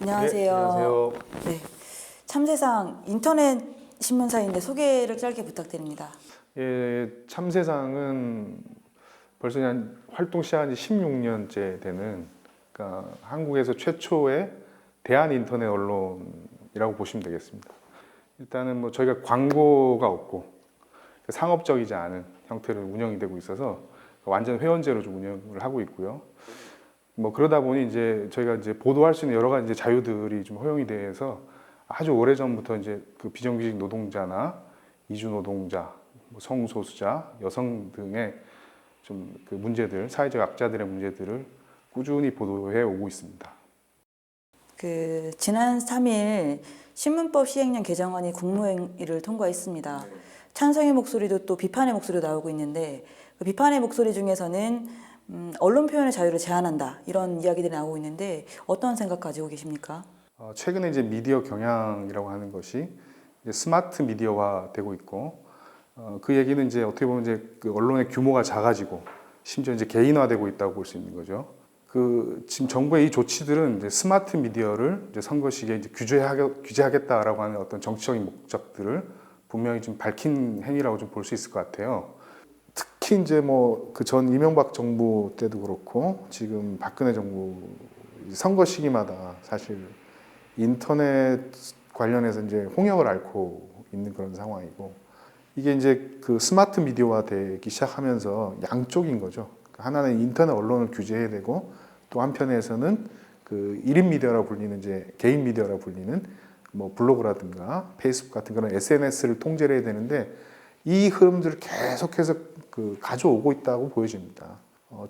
안녕하세요. 네, 안녕하세요. 네, 참세상 인터넷 신문사인데 소개를 짧게 부탁드립니다. 예, 참세상은 벌써 그냥 활동 시작한 지 16년째 되는, 그러니까 한국에서 최초의 대한 인터넷 언론이라고 보시면 되겠습니다. 일단은 뭐 저희가 광고가 없고 상업적이지 않은 형태로 운영이 되고 있어서 완전 회원제로 좀 운영을 하고 있고요. 뭐 그러다 보니 이제 저희가 이제 보도할 수 있는 여러 가지 이제 자유들이 좀 허용이 돼서 아주 오래 전부터 이제 그 비정규직 노동자나 이주 노동자, 뭐 성소수자, 여성 등의 좀 그 문제들, 사회적 약자들의 문제들을 꾸준히 보도해 오고 있습니다. 지난 3일 신문법 시행령 개정안이 국무회의를 통과했습니다. 찬성의 목소리도 또 비판의 목소리도 나오고 있는데 그 비판의 목소리 중에서는 언론 표현의 자유를 제한한다 이런 이야기들이 나오고 있는데 어떤 생각 가지고 계십니까? 최근에 이제 미디어 경향이라고 하는 것이 이제 스마트 미디어화 되고 있고, 그 얘기는 이제 어떻게 보면 이제 그 언론의 규모가 작아지고 심지어 이제 개인화되고 있다고 볼 수 있는 거죠. 그 지금 정부의 이 조치들은 이제 스마트 미디어를 이제 선거 시기에 이제 규제하겠다라고 하는 어떤 정치적인 목적들을 분명히 좀 밝힌 행위라고 좀 볼 수 있을 것 같아요. 특히 이제 뭐 그 전 이명박 정부 때도 그렇고 지금 박근혜 정부 선거 시기마다 사실 인터넷 관련해서 이제 홍역을 앓고 있는 그런 상황이고, 이게 이제 그 스마트 미디어화 되기 시작하면서 양쪽인 거죠. 하나는 인터넷 언론을 규제해야 되고, 또 한편에서는 그 1인 미디어라고 불리는 이제 개인 미디어라고 불리는 뭐 블로그라든가 페이스북 같은 그런 SNS를 통제를 해야 되는데, 이 흐름들을 계속해서 그 가져오고 있다고 보여집니다.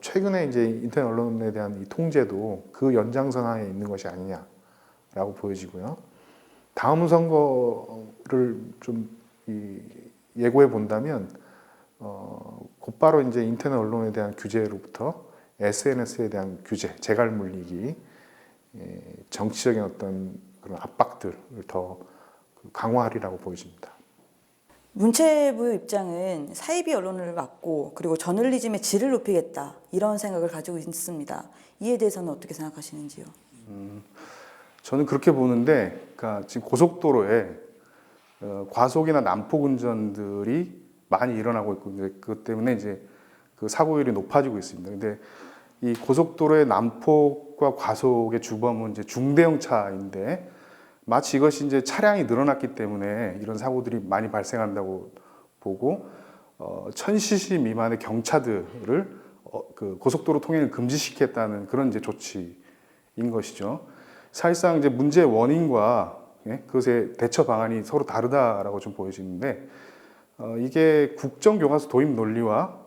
최근에 이제 인터넷 언론에 대한 이 통제도 그 연장선 하에 있는 것이 아니냐라고 보여지고요. 다음 선거를 좀 예고해 본다면 곧바로 이제 인터넷 언론에 대한 규제로부터 SNS에 대한 규제, 재갈 물리기, 정치적인 어떤 그런 압박들을 더 강화하리라고 보여집니다. 문체부의 입장은 사이비 언론을 막고 그리고 저널리즘의 질을 높이겠다 이런 생각을 가지고 있습니다. 이에 대해서는 어떻게 생각하시는지요? 저는 그렇게 보는데, 그러니까 지금 고속도로에 과속이나 난폭 운전들이 많이 일어나고 있고, 그것 때문에 이제 그 사고율이 높아지고 있습니다. 근데 이 고속도로의 난폭과 과속의 주범은 이제 중대형 차인데, 마치 이것이 이제 차량이 늘어났기 때문에 이런 사고들이 많이 발생한다고 보고, 1000cc 미만의 경차들을 그 고속도로 통행을 금지시켰다는 그런 이제 조치인 것이죠. 사실상 이제 문제의 원인과 그것의 대처 방안이 서로 다르다라고 좀 보여지는데, 이게 국정교과서 도입 논리와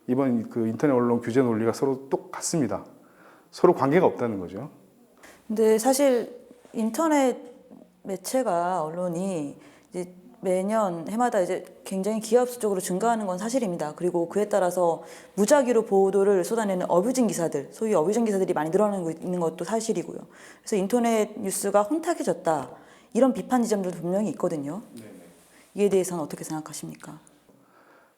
이번 그 인터넷 언론 규제 논리가 서로 똑같습니다. 서로 관계가 없다는 거죠. 근데 사실 인터넷 매체가 언론이 이제 매년 해마다 이제 굉장히 기하급수적으로 증가하는 건 사실입니다. 그리고 그에 따라서 무작위로 보도를 쏟아내는 어뷰징 기사들, 소위 어뷰징 기사들이 많이 늘어나고 있는 것도 사실이고요. 그래서 인터넷 뉴스가 혼탁해졌다 이런 비판 지점들도 분명히 있거든요. 이에 대해서는 어떻게 생각하십니까?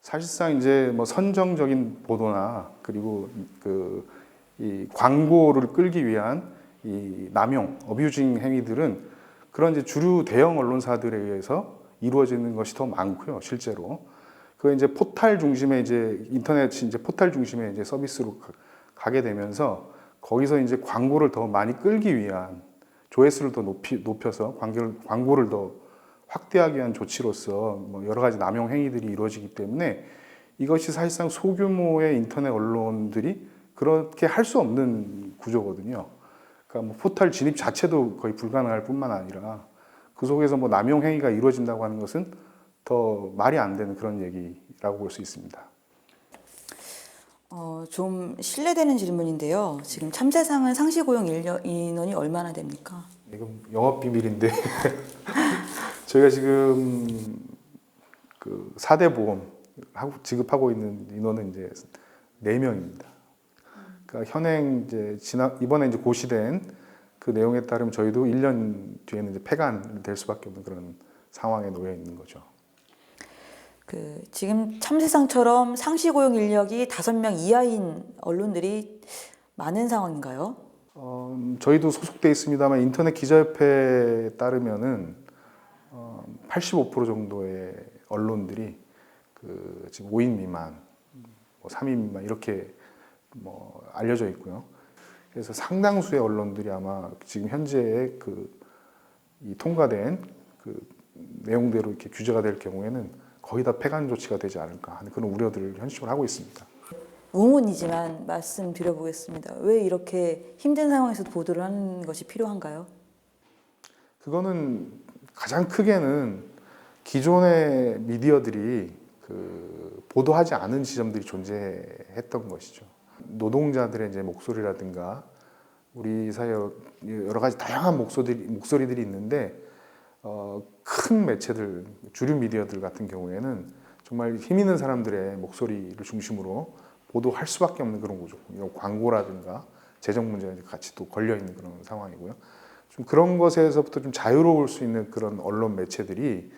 사실상 이제 뭐 선정적인 보도나 그리고 그 이 광고를 끌기 위한 이 남용, 어뷰징 행위들은 그런 이제 주류 대형 언론사들에 의해서 이루어지는 것이 더 많고요, 실제로. 그 이제 포탈 중심의 이제 인터넷이 이제 포탈 중심의 이제 서비스로 가게 되면서 거기서 이제 광고를 더 많이 끌기 위한 조회수를 더 높여서 광고를 더 확대하기 위한 조치로서 뭐 여러 가지 남용 행위들이 이루어지기 때문에 이것이 사실상 소규모의 인터넷 언론들이 그렇게 할 수 없는 구조거든요. 그러니까 뭐 포털 진입 자체도 거의 불가능할 뿐만 아니라 그 속에서 뭐 남용 행위가 이루어진다고 하는 것은 더 말이 안 되는 그런 얘기라고 볼 수 있습니다. 좀 실례되는 질문인데요. 지금 참세상은 상시 고용 인원이 얼마나 됩니까? 이건 영업 비밀인데 저희가 지금 그 4대 보험 지급하고 있는 인원은 이제 4명입니다. 그러니까 현행 이제 이번에 이제 고시된 그 내용에 따르면 저희도 1년 뒤에는 이제 폐간될 수밖에 없는 그런 상황에 놓여 있는 거죠. 지금 참세상처럼 상시 고용 인력이 5명 이하인 언론들이 많은 상황인가요? 저희도 소속돼 있습니다만 인터넷 기자협회에 따르면은 85% 정도의 언론들이 그 지금 5인 미만, 뭐 3인 미만 이렇게 뭐 알려져 있고요. 그래서 상당수의 언론들이 아마 지금 현재의 이 통과된 그 내용대로 이렇게 규제가 될 경우에는 거의 다 폐간 조치가 되지 않을까 하는 그런 우려들을 현실적으로 하고 있습니다. 의문이지만 말씀드려보겠습니다. 왜 이렇게 힘든 상황에서도 보도를 하는 것이 필요한가요? 그거는 가장 크게는 기존의 미디어들이 보도하지 않은 지점들이 존재했던 것이죠. 노동자들의 이제 목소리라든가 우리 사회 여러 가지 다양한 목소리들이 있는데 큰 매체들, 주류 미디어들 같은 경우에는 정말 힘 있는 사람들의 목소리를 중심으로 보도할 수밖에 없는 그런 구조. 광고라든가 재정 문제가 같이 또 걸려 있는 그런 상황이고요. 좀 그런 것에서부터 좀 자유로울 수 있는 그런 언론 매체들이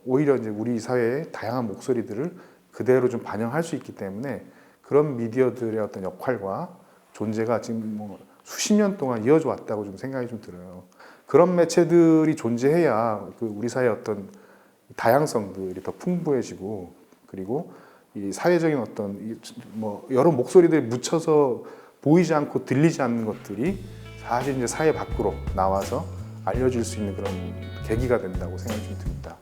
오히려 이제 우리 사회의 다양한 목소리들을 그대로 좀 반영할 수 있기 때문에 그런 미디어들의 어떤 역할과 존재가 지금 뭐 수십 년 동안 이어져 왔다고 좀 생각이 좀 들어요. 그런 매체들이 존재해야 우리 사회의 어떤 다양성들이 더 풍부해지고 그리고 이 사회적인 어떤 뭐 여러 목소리들이 묻혀서 보이지 않고 들리지 않는 것들이 사실 이제 사회 밖으로 나와서 알려질 수 있는 그런 계기가 된다고 생각이 좀 듭니다.